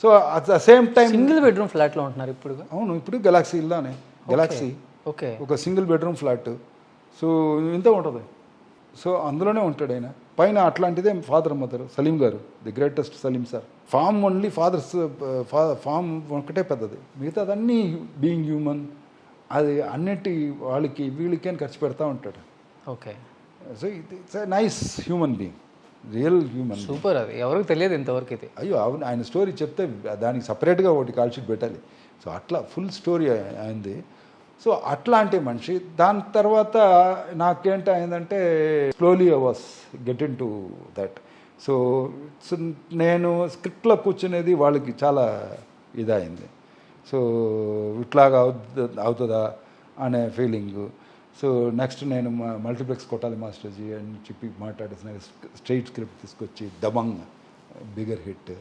So at the same time single bedroom ఫ్లాట్లో ఉంటున్నారు ఇప్పుడు. అవును, ఇప్పుడు గెలాక్సీలోనే గెలాక్సీ ఓకే. ఒక సింగిల్ బెడ్రూమ్ ఫ్లాట్. సో ఇంత ఉంటుంది. సో అందులోనే ఉంటాడు ఆయన. పైన అట్లాంటిదే ఫాదర్ మదర్ సలీం గారు, the greatest Salim sir. Form only fathers, form ఒకటే పెద్దది, మిగతాదన్నీ బీయింగ్ హ్యూమన్. అది అన్నిటి వాళ్ళకి వీళ్ళకి అని ఖర్చు పెడతా ఉంటాడు. Okay. So it's a nice human being, real human. Super. అది ఎవరికి తెలియదు ఇంతవరకు ఇది. అయ్యో అవును, ఆయన స్టోరీ చెప్తే దానికి సపరేట్గా ఒకటి కాల్ షీట్ పెట్టాలి. సో అట్లా ఫుల్ స్టోరీ అయింది. సో అట్లాంటి మనిషి. దాని తర్వాత నాకేంటి అయిందంటే slowly I was get in to that. So నేను స్క్రిప్ట్లో కూర్చునేది వాళ్ళకి చాలా ఇదయింది. సో ఇట్లాగా అవుతుందా అనే ఫీలింగు. సో నెక్స్ట్ నేను మల్టీప్లెక్స్ కొట్టాలి మాస్టర్జీ అని చెప్పి మాట్లాడేసిన స్ట్రైట్ స్క్రిప్ట్ తీసుకొచ్చి దబంగ్ బిగర్ హిట్.